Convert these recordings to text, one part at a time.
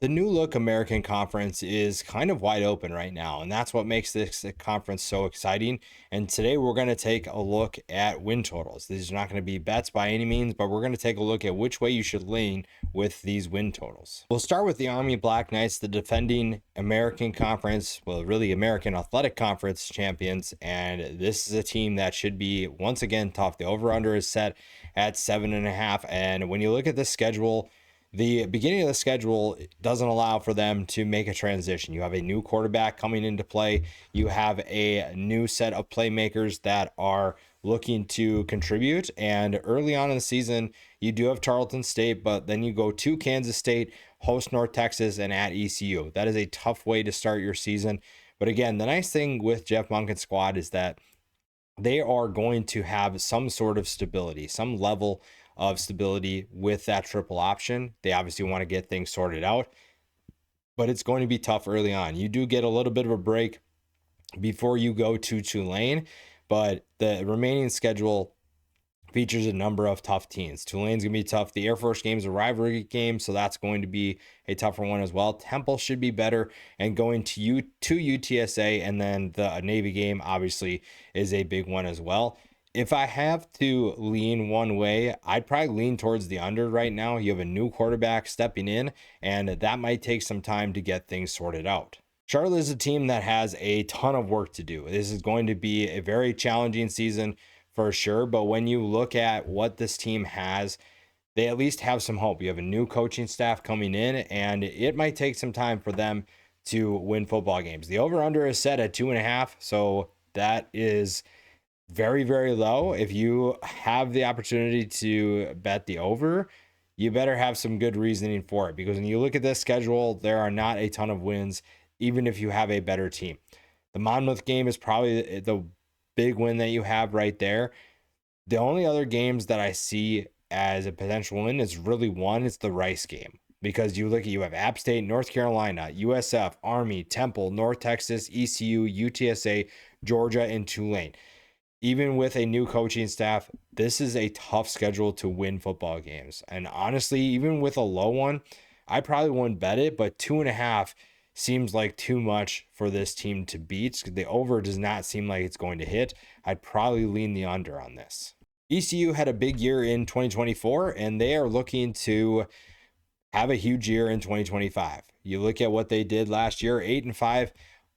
The new look American Conference is kind of wide open right now, and that's what makes this conference so exciting. And today we're going to take a look at win totals. These are not going to be bets by any means, but we're going to take a look at which way you should lean with these win totals. We'll start with the Army Black Knights, the defending American Conference, well, really American Athletic Conference champions. And this is a team that should be, once again, tough. The over-under is set at 7.5. And when you look at the schedule, the beginning of the schedule doesn't allow for them to make a transition. You have a new quarterback coming into play. You have a new set of playmakers that are looking to contribute. And early on in the season, you do have Tarleton State, but then you go to Kansas State, host North Texas, and at ECU. That is a tough way to start your season. But again, the nice thing with Jeff Monken's squad is that they are going to have some sort of stability, some level of stability with that triple option. They obviously want to get things sorted out, but it's going to be tough early on. You do get a little bit of a break before you go to Tulane, but the remaining schedule features a number of tough teams. Tulane's going to be tough. The Air Force game is a rivalry game, so that's going to be a tougher one as well. Temple should be better, and going to UTSA and then the Navy game obviously is a big one as well. If I have to lean one way, I'd probably lean towards the under right now. You have a new quarterback stepping in, and that might take some time to get things sorted out. Charlotte is a team that has a ton of work to do. This is going to be a very challenging season for sure, but when you look at what this team has, they at least have some hope. You have a new coaching staff coming in, and it might take some time for them to win football games. The over-under is set at 2.5, so that is very, very low. If you have the opportunity to bet the over, you better have some good reasoning for it, because when you look at this schedule, there are not a ton of wins, even if you have a better team. The Monmouth game is probably the big win that you have right there. The only other games that I see as a potential win is really one, it's the Rice game, because you have App State, North Carolina, USF, Army, Temple, North Texas, ECU, UTSA, Georgia, and Tulane. Even with a new coaching staff, this is a tough schedule to win football games. And honestly, even with a low one, I probably wouldn't bet it, but 2.5 seems like too much for this team to beat. The over does not seem like it's going to hit. I'd probably lean the under on this. ECU had a big year in 2024, and they are looking to have a huge year in 2025. You look at what they did last year, 8-5.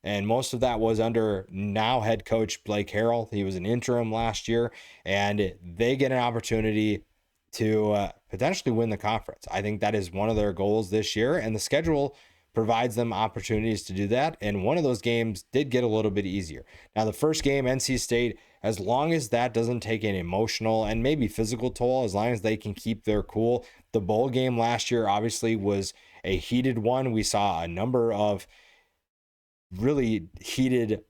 And most of that was under now head coach Blake Harrell. He was an interim last year, and they get an opportunity to potentially win the conference. I think that is one of their goals this year, and the schedule provides them opportunities to do that. And one of those games did get a little bit easier. Now, the first game, NC State, as long as that doesn't take an emotional and maybe physical toll, as long as they can keep their cool. The bowl game last year obviously was a heated one. We saw a number of really heated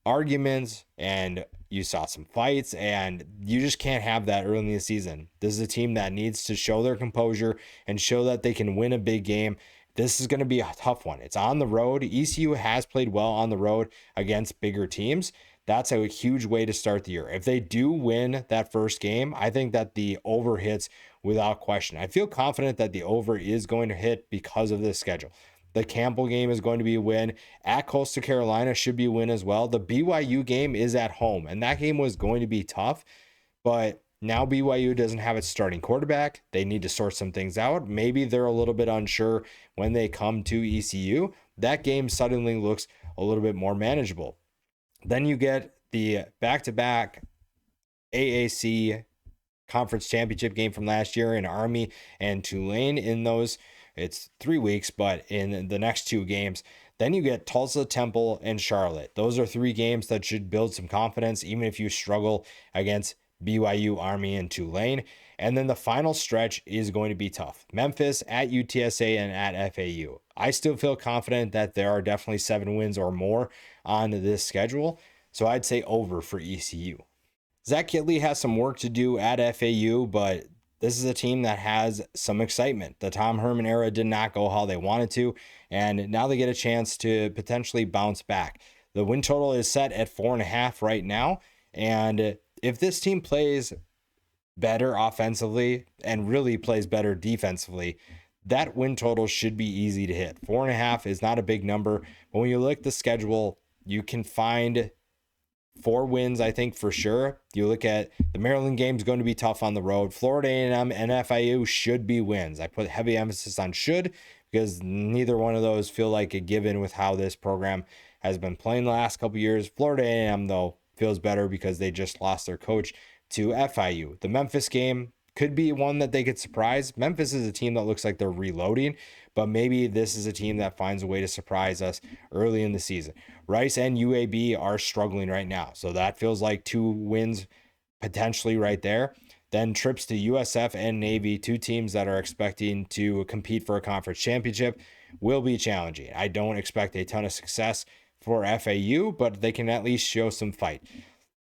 arguments, and you saw some fights, and you just can't have that early in the season. This is a team that needs to show their composure and show that they can win a big game. This is going to be a tough one. It's on the road. ECU has played well on the road against bigger teams. That's a huge way to start the year. If they do win that first game, I think that the over hits without question. I feel confident that the over is going to hit because of this schedule. The Campbell game is going to be a win. At Coastal Carolina should be a win as well. The BYU game is at home, and that game was going to be tough, but now BYU doesn't have its starting quarterback. They need to sort some things out. Maybe they're a little bit unsure when they come to ECU. That game suddenly looks a little bit more manageable. Then you get the back-to-back AAC conference championship game from last year in Army and Tulane. In those, it's 3 weeks, but in the next two games, then you get Tulsa, Temple, and Charlotte. Those are 3 games that should build some confidence, even if you struggle against BYU, Army, and Tulane. And then the final stretch is going to be tough. Memphis, at UTSA, and at FAU. I still feel confident that there are definitely 7 wins or more on this schedule, so I'd say over for ECU. Zach Kitley has some work to do at FAU, but this is a team that has some excitement. The Tom Herman era did not go how they wanted to, and now they get a chance to potentially bounce back. The win total is set at 4.5 right now, and if this team plays better offensively and really plays better defensively, that win total should be easy to hit. 4.5 is not a big number, but when you look at the schedule, you can find 4 wins, I think, for sure. You look at the Maryland game's going to be tough on the road. Florida A&M and FIU should be wins. I put heavy emphasis on should because neither one of those feel like a given with how this program has been playing the last couple years. Florida A&M, though, feels better because they just lost their coach to FIU. The Memphis game could be one that they could surprise. Memphis is a team that looks like they're reloading, but maybe this is a team that finds a way to surprise us early in the season. Rice and UAB are struggling right now, so that feels like 2 wins potentially right there. Then trips to USF and Navy, 2 teams that are expecting to compete for a conference championship, will be challenging. I don't expect a ton of success for FAU, but they can at least show some fight.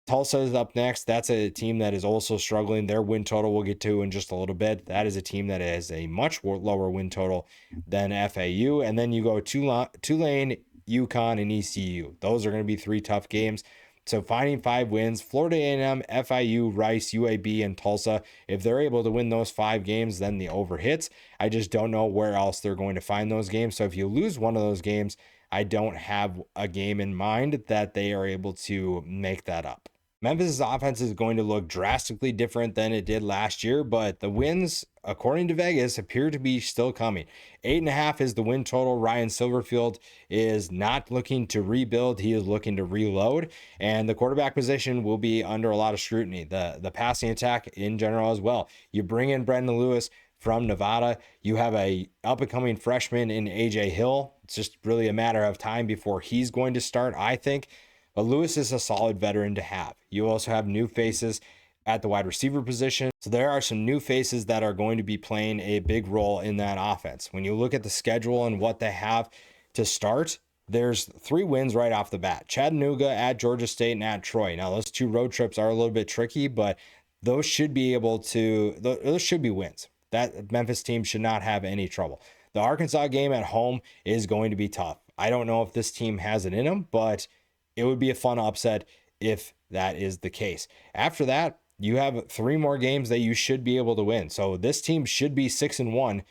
Tulsa is up next. That's a team that is also struggling. Their win total we'll get to in just a little bit. That is a team that has a much lower win total than FAU. And then you go Tulane, UConn, and ECU. Those are going to be 3 tough games. So finding 5 wins, Florida A&M, FIU, Rice, UAB, and Tulsa. If they're able to win those 5 games, then the over hits. I just don't know where else they're going to find those games. So if you lose one of those games, I don't have a game in mind that they are able to make that up. Memphis' offense is going to look drastically different than it did last year, but the wins, according to Vegas, appear to be still coming. 8.5 is the win total. Ryan Silverfield is not looking to rebuild. He is looking to reload, and the quarterback position will be under a lot of scrutiny. The passing attack in general as well. You bring in Brendan Lewis from Nevada. You have a up-and-coming freshman in AJ Hill. It's just really a matter of time before he's going to start, I think. But Lewis is a solid veteran to have. You also have new faces at the wide receiver position. So there are some new faces that are going to be playing a big role in that offense. When you look at the schedule and what they have to start, there's 3 wins right off the bat. Chattanooga, at Georgia State, and at Troy. Now, those 2 road trips are a little bit tricky, but those should be wins. That Memphis team should not have any trouble. The Arkansas game at home is going to be tough. I don't know if this team has it in them, but it would be a fun upset if that is the case. After that, you have 3 more games that you should be able to win. So this team should be 6-1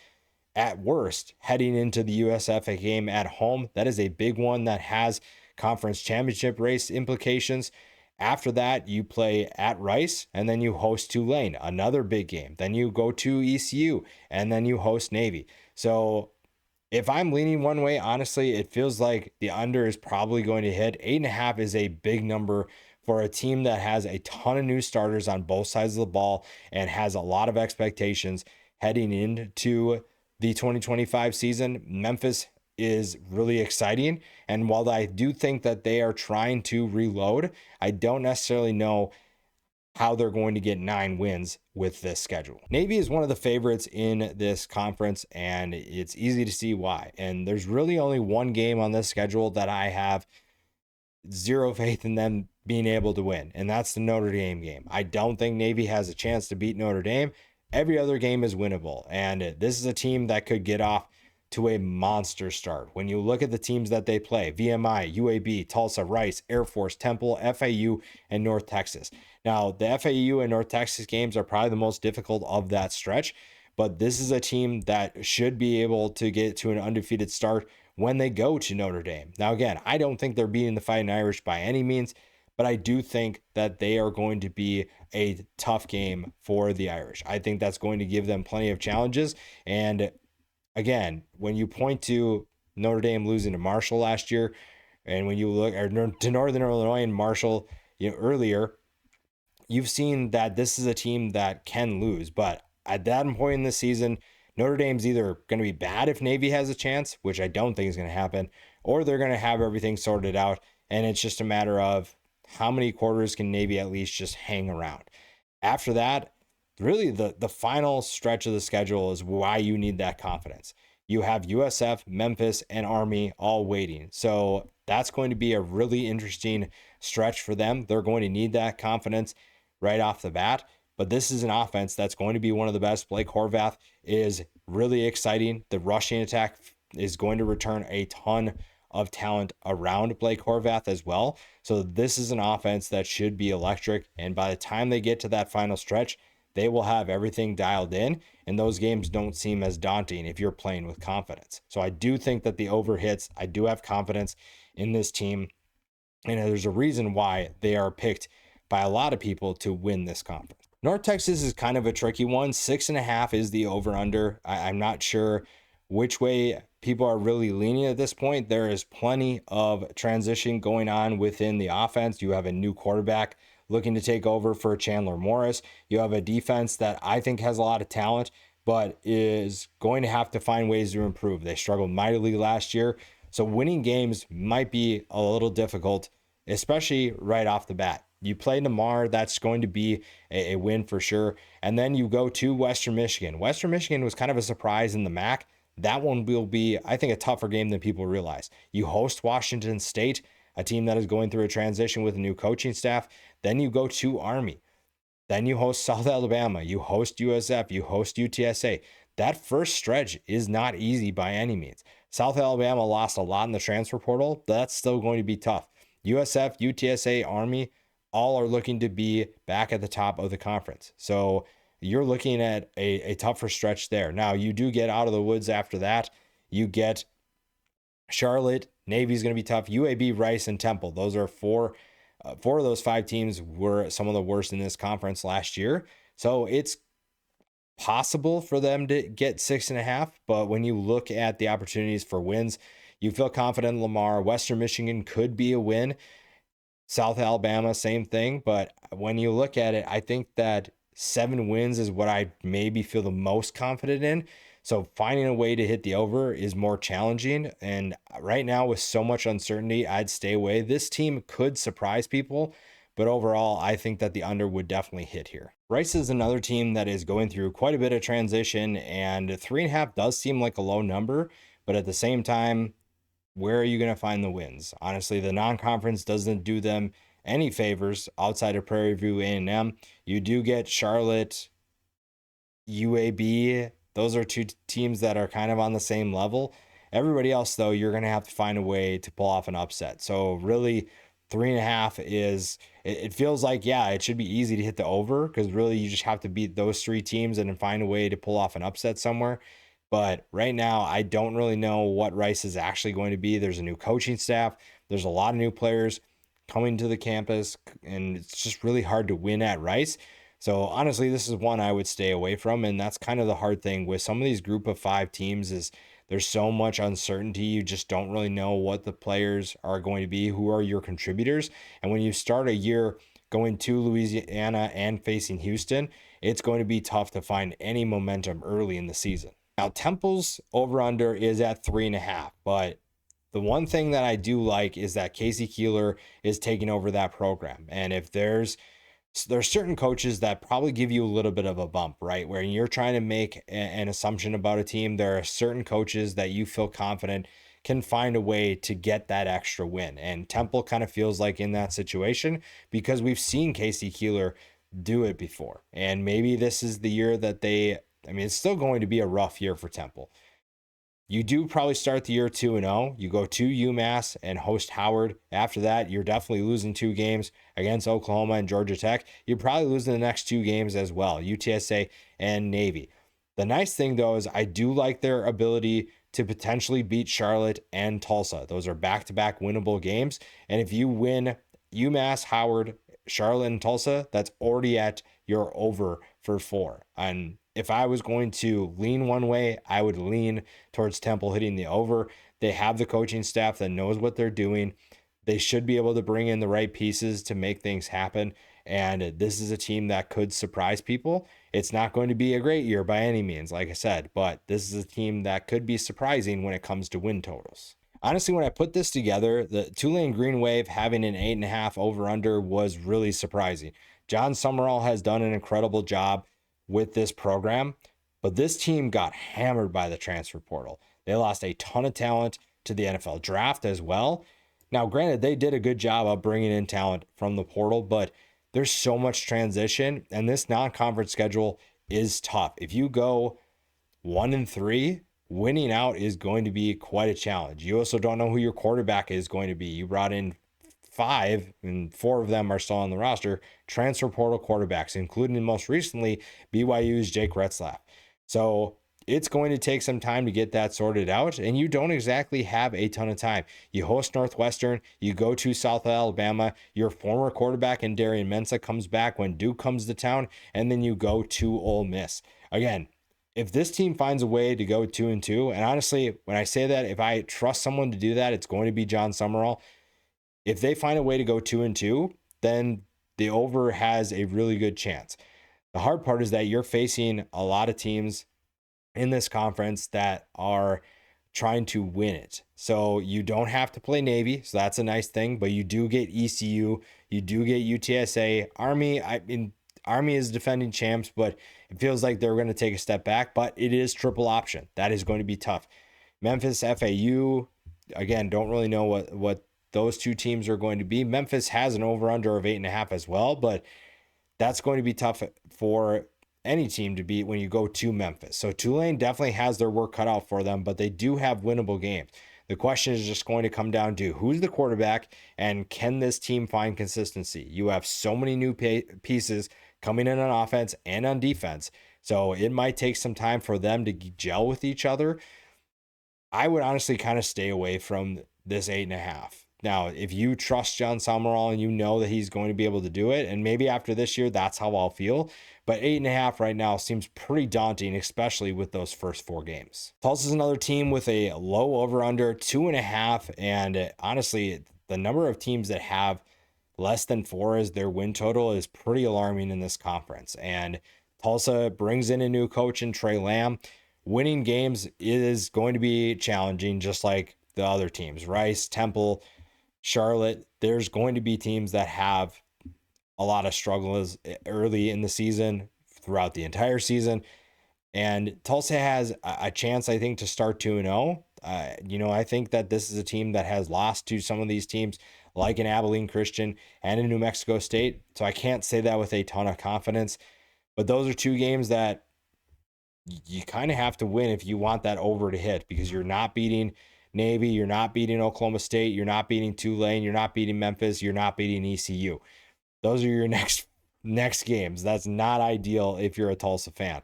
at worst heading into the USF game at home. That is a big one that has conference championship race implications. After that, you play at Rice, and then you host Tulane, another big game. Then you go to ECU, and then you host Navy. So if I'm leaning one way, honestly, it feels like the under is probably going to hit. 8.5 is a big number for a team that has a ton of new starters on both sides of the ball and has a lot of expectations heading into the 2025 season. Memphis is really exciting. And while I do think that they are trying to reload, I don't necessarily know how they're going to get 9 wins with this schedule. Navy is one of the favorites in this conference, and it's easy to see why. And there's really only one game on this schedule that I have zero faith in them being able to win, and that's the Notre Dame game. I don't think Navy has a chance to beat Notre Dame. Every other game is winnable, and this is a team that could get off to a monster start. When you look at the teams that they play, VMI, UAB, Tulsa, Rice, Air Force, Temple, FAU, and North Texas. Now, the FAU and North Texas games are probably the most difficult of that stretch, but this is a team that should be able to get to an undefeated start when they go to Notre Dame. Now, again, I don't think they're beating the Fighting Irish by any means, but I do think that they are going to be a tough game for the Irish. I think that's going to give them plenty of challenges, and again, when you point to Notre Dame losing to Marshall last year, and when you look to Northern Illinois and Marshall, earlier, you've seen that this is a team that can lose. But at that point in the season, Notre Dame's either going to be bad if Navy has a chance, which I don't think is going to happen, or they're going to have everything sorted out, and it's just a matter of how many quarters can Navy at least just hang around. After that, really the final stretch of the schedule is why you need that confidence. You have USF, Memphis, and Army all waiting. So that's going to be a really interesting stretch for them. They're going to need that confidence right off the bat. But this is an offense that's going to be one of the best. Blake Horvath is really exciting. The rushing attack is going to return a ton of talent around Blake Horvath as well. So this is an offense that should be electric. And by the time they get to that final stretch, they will have everything dialed in, and those games don't seem as daunting if you're playing with confidence. So I do think that the over hits. I do have confidence in this team, and there's a reason why they are picked by a lot of people to win this conference. North Texas is kind of a tricky one. 6.5 is the over under. I'm not sure which way people are really leaning at this point. There is plenty of transition going on within the offense. You have a new quarterback looking to take over for Chandler Morris. You have a defense that I think has a lot of talent, but is going to have to find ways to improve. They struggled mightily last year, so winning games might be a little difficult, especially right off the bat. You play Lamar, that's going to be a win for sure. And then you go to Western Michigan. Western Michigan was kind of a surprise in the MAC. That one will be, I think, a tougher game than people realize. You host Washington State, a team that is going through a transition with a new coaching staff. Then you go to Army. Then you host South Alabama. You host USF. You host UTSA. That first stretch is not easy by any means. South Alabama lost a lot in the transfer portal, but that's still going to be tough. USF, UTSA, Army, all are looking to be back at the top of the conference. So you're looking at a tougher stretch there. Now, you do get out of the woods after that. You get Charlotte, Navy's going to be tough. UAB, Rice, and Temple. Those are four of those 5 teams were some of the worst in this conference last year. So it's possible for them to get 6.5. But when you look at the opportunities for wins, you feel confident in Lamar. Western Michigan could be a win. South Alabama, same thing. But when you look at it, I think that 7 wins is what I maybe feel the most confident in. So finding a way to hit the over is more challenging. And right now, with so much uncertainty, I'd stay away. This team could surprise people, but overall, I think that the under would definitely hit here. Rice is another team that is going through quite a bit of transition, and 3.5 does seem like a low number, but at the same time, where are you going to find the wins? Honestly, the non-conference doesn't do them any favors outside of Prairie View A&M. You do get Charlotte, UAB. Those are 2 teams that are kind of on the same level. Everybody else, though, you're going to have to find a way to pull off an upset. So really, 3.5 is, it feels like, yeah, it should be easy to hit the over, because really you just have to beat those 3 teams and then find a way to pull off an upset somewhere. But right now, I don't really know what Rice is actually going to be. There's a new coaching staff. There's a lot of new players coming to the campus, and it's just really hard to win at Rice. So honestly, this is one I would stay away from, and that's kind of the hard thing with some of these group of 5 teams is there's so much uncertainty. You just don't really know what the players are going to be, who are your contributors. And when you start a year going to Louisiana and facing Houston, it's going to be tough to find any momentum early in the season. Now, Temple's over-under is at 3.5, but the one thing that I do like is that Casey Keeler is taking over that program. And if there's certain coaches that probably give you a little bit of a bump, right? Where you're trying to make an assumption about a team, there are certain coaches that you feel confident can find a way to get that extra win. And Temple kind of feels like in that situation because we've seen Casey Keeler do it before. And maybe this is the year that it's still going to be a rough year for Temple. You do probably start the year 2-0. You go to UMass and host Howard. After that, you're definitely losing 2 games against Oklahoma and Georgia Tech. You're probably losing the next 2 games as well, UTSA and Navy. The nice thing, though, is I do like their ability to potentially beat Charlotte and Tulsa. Those are back-to-back winnable games. And if you win UMass, Howard, Charlotte, and Tulsa, that's already at your over for 4. And if I was going to lean one way, I would lean towards Temple hitting the over. They have the coaching staff that knows what they're doing. They should be able to bring in the right pieces to make things happen. And this is a team that could surprise people. It's not going to be a great year by any means, like I said, but this is a team that could be surprising when it comes to win totals. Honestly, when I put this together, the Tulane Green Wave having an 8.5 over-under was really surprising. John Summerall has done an incredible job with this program, but this team got hammered by the transfer portal. They lost a ton of talent to the NFL draft as well. Now, granted, they did a good job of bringing in talent from the portal, but there's so much transition, and this non-conference schedule is tough. If you go 1-3, winning out is going to be quite a challenge. You also don't know who your quarterback is going to be. You brought in 5, and 4 of them are still on the roster, transfer portal quarterbacks, including most recently BYU's Jake Retzlaff. So it's going to take some time to get that sorted out, and you don't exactly have a ton of time. You host Northwestern, you go to South Alabama, your former quarterback in Darian Mensah comes back when Duke comes to town, and then you go to Ole Miss. Again, if this team finds a way to go 2-2, and honestly, when I say that, if I trust someone to do that, it's going to be John Summerall. If they find a way to go 2-2, then the over has a really good chance. The hard part is that you're facing a lot of teams in this conference that are trying to win it. So you don't have to play Navy, so that's a nice thing, but you do get ECU, you do get UTSA, Army is defending champs, but it feels like they're going to take a step back, but it is triple option. That is going to be tough. Memphis, FAU, again, don't really know what those two teams are going to be. Memphis has an over-under of 8.5 as well, but that's going to be tough for any team to beat when you go to Memphis. So Tulane definitely has their work cut out for them, but they do have winnable games. The question is just going to come down to who's the quarterback and can this team find consistency? You have so many new pieces coming in on offense and on defense, so it might take some time for them to gel with each other. I would honestly kind of stay away from this 8.5. Now, if you trust John Summerall and you know that he's going to be able to do it, and maybe after this year, that's how I'll feel. But 8.5 right now seems pretty daunting, especially with those first 4 games. Tulsa's another team with a low over-under 2.5. And honestly, the number of teams that have less than 4 as their win total is pretty alarming in this conference. And Tulsa brings in a new coach in Trey Lamb. Winning games is going to be challenging, just like the other teams. Rice, Temple, Charlotte, there's going to be teams that have a lot of struggles early in the season, throughout the entire season. And Tulsa has a chance, I think, to start 2-0. I think that this is a team that has lost to some of these teams, like an Abilene Christian and in New Mexico State. So I can't say that with a ton of confidence. But those are 2 games that you kind of have to win if you want that over to hit, because you're not beating Navy, you're not beating Oklahoma State, you're not beating Tulane, you're not beating Memphis, you're not beating ECU. Those are your next games. That's not ideal if you're a Tulsa fan.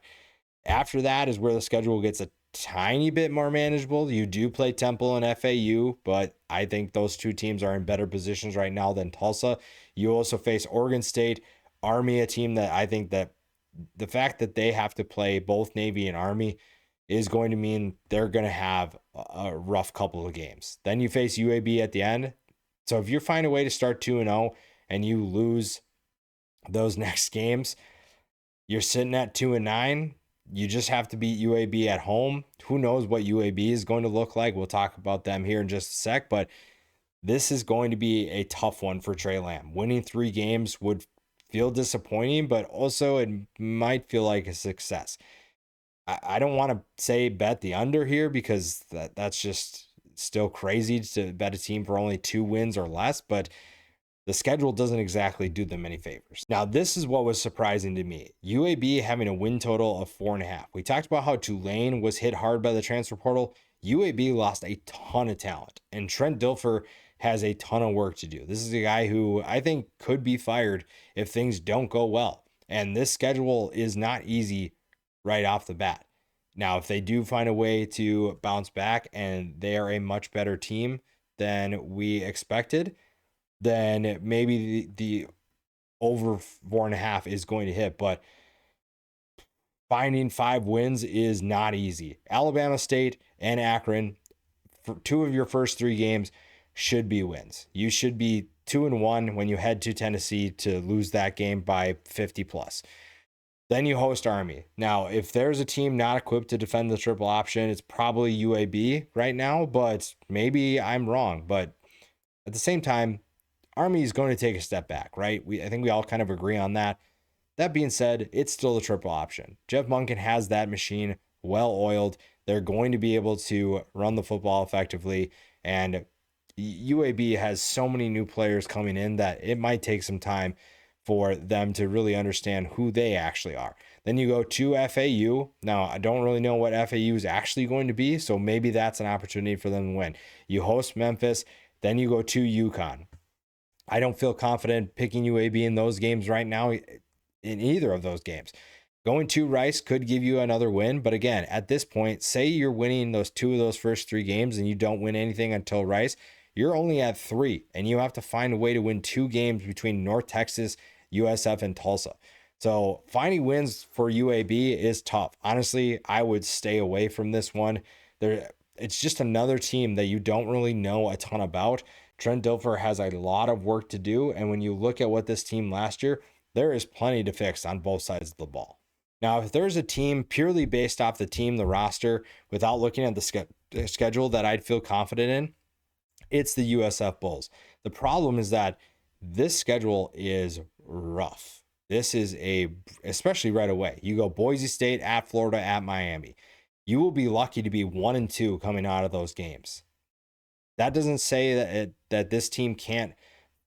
After that is where the schedule gets a tiny bit more manageable. You do play Temple and FAU, but I think those 2 teams are in better positions right now than Tulsa. You also face Oregon State, Army, a team that I think that the fact that they have to play both Navy and Army is going to mean they're going to have a rough couple of games. Then you face UAB at the end. So if you find a way to start 2-0 and you lose those next games, you're sitting at 2-9. You just have to beat UAB at home. Who knows what UAB is going to look like? We'll talk about them here in just a sec, but this is going to be a tough one for Trey Lamb. Winning 3 games would feel disappointing, but also it might feel like a success. I don't want to say bet the under here, because that's just still crazy to bet a team for only 2 wins or less, but the schedule doesn't exactly do them any favors. Now, this is what was surprising to me. UAB having a win total of 4.5. We talked about how Tulane was hit hard by the transfer portal. UAB lost a ton of talent, and Trent Dilfer has a ton of work to do. This is a guy who I think could be fired if things don't go well. And this schedule is not easy right off the bat. Now, if they do find a way to bounce back and they are a much better team than we expected, then maybe the over 4.5 is going to hit. But finding 5 wins is not easy. Alabama State and Akron, for 2 of your first 3 games, should be wins. You should be 2-1 when you head to Tennessee to lose that game by 50 plus. Then you host Army. Now, if there's a team not equipped to defend the triple option, it's probably UAB right now, but maybe I'm wrong. But at the same time, Army is going to take a step back, right? I think we all kind of agree on that. That being said, it's still the triple option. Jeff Monken has that machine well oiled. They're going to be able to run the football effectively, and UAB has so many new players coming in that it might take some time for them to really understand who they actually are. Then you go to FAU. Now, I don't really know what FAU is actually going to be, so maybe that's an opportunity for them to win. You host Memphis, then you go to UConn. I don't feel confident picking UAB in those games right now, in either of those games. Going to Rice could give you another win, but again, at this point, say you're winning those two of those first three games and you don't win anything until Rice, you're only at 3, and you have to find a way to win 2 games between North Texas, USF, and Tulsa. So finding wins for UAB is tough. Honestly, I would stay away from this one. It's just another team that you don't really know a ton about. Trent Dilfer has a lot of work to do, and when you look at what this team last year, there is plenty to fix on both sides of the ball. Now, if there's a team purely based off the team, the roster, without looking at the schedule that I'd feel confident in, it's the USF Bulls. The problem is that this schedule is rough. This is especially right away. You go Boise State, at Florida, at Miami. You will be lucky to be 1-2 coming out of those games. That doesn't say that this team can't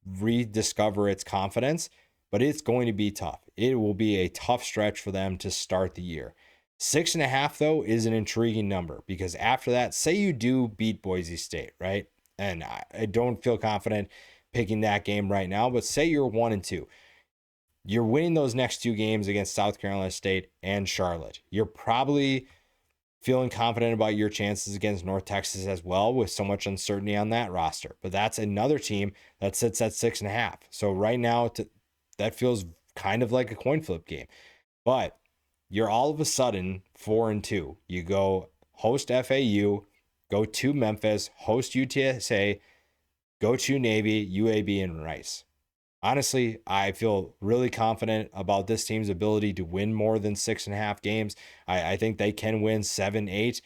rediscover its confidence, but it's going to be tough. It will be a tough stretch for them to start the year. 6.5, though, is an intriguing number because after that, say you do beat Boise State, right? And I don't feel confident picking that game right now, but say you're 1-2. You're winning those next 2 games against South Carolina State and Charlotte. You're probably feeling confident about your chances against North Texas as well, with so much uncertainty on that roster. But that's another team that sits at 6.5. So right now, that feels kind of like a coin flip game. But you're all of a sudden 4-2. You go host FAU, go to Memphis, host UTSA, go to Navy, UAB, and Rice. Honestly, I feel really confident about this team's ability to win more than 6.5 games. I think they can win 7, 8.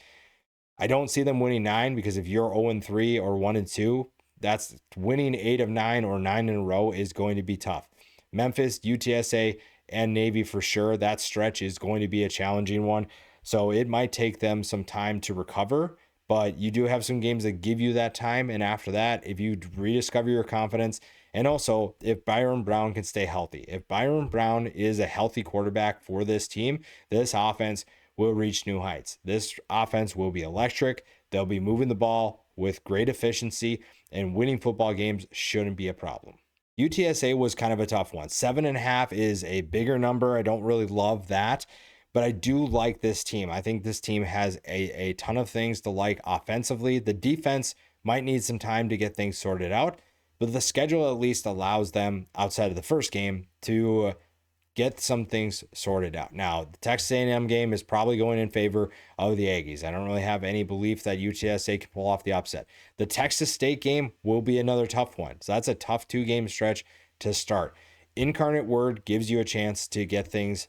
I don't see them winning 9 because if you're 0-3 or 1-2, that's winning 8 of 9 or 9 in a row is going to be tough. Memphis, UTSA, and Navy for sure. That stretch is going to be a challenging one. So it might take them some time to recover, but you do have some games that give you that time. And after that, if you rediscover your confidence, and also if Byron Brown can stay healthy, if Byron Brown is a healthy quarterback for this team, this offense will reach new heights. This offense will be electric. They'll be moving the ball with great efficiency, and winning football games shouldn't be a problem. UTSA was kind of a tough one. 7.5 is a bigger number. I don't really love that, but I do like this team. I think this team has a ton of things to like offensively. The defense might need some time to get things sorted out, but the schedule at least allows them, outside of the first game, to get some things sorted out. Now, the Texas A&M game is probably going in favor of the Aggies. I don't really have any belief that UTSA can pull off the upset. The Texas State game will be another tough one. So that's a tough 2-game stretch to start. Incarnate Word gives you a chance to get things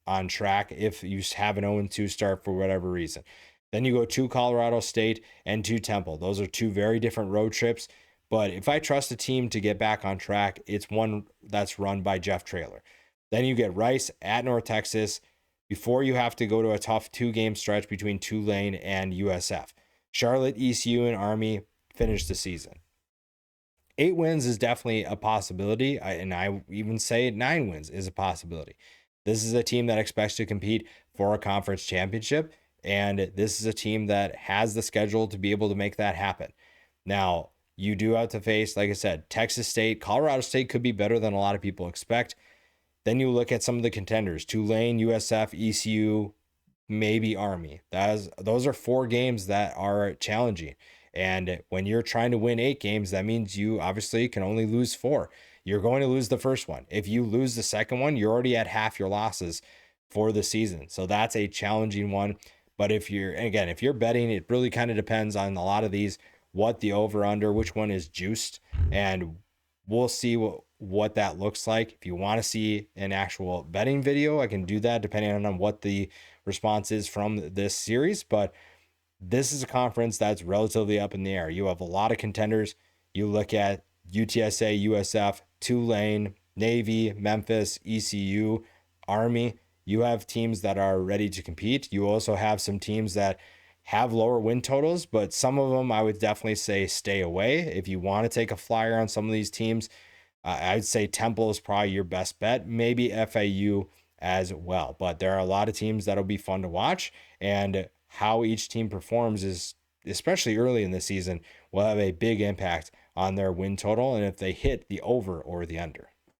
on track if you have an 0-2 start for whatever reason. Then you go to Colorado State and to Temple. Those are 2 very different road trips. But if I trust a team to get back on track, it's one that's run by Jeff Traylor. Then you get Rice at North Texas before you have to go to a tough 2-game stretch between Tulane and USF. Charlotte, ECU, and Army finish the season. 8 wins is definitely a possibility, and I even say 9 wins is a possibility. This is a team that expects to compete for a conference championship, and this is a team that has the schedule to be able to make that happen. Now, you do have to face, like I said, Texas State. Colorado State could be better than a lot of people expect. Then you look at some of the contenders: Tulane, USF, ECU, maybe Army. Those are 4 games that are challenging. And when you're trying to win 8 games, that means you obviously can only lose 4. You're going to lose the first one. If you lose the second one, you're already at half your losses for the season. So that's a challenging one. But if you're betting, it really kind of depends on a lot of these, what the over-under, which one is juiced, and we'll see what that looks like. If you want to see an actual betting video, I can do that depending on what the response is from this series. But this is a conference that's relatively up in the air. You have a lot of contenders. You look at UTSA, USF, Tulane, Navy, Memphis, ECU, Army. You have teams that are ready to compete. You also have some teams that have lower win totals, but some of them I would definitely say stay away. If you want to take a flyer on some of these teams, I'd say Temple is probably your best bet, maybe FAU as well. But there are a lot of teams that'll be fun to watch, and how each team performs is, especially early in the season, will have a big impact on their win total and if they hit the over or the under.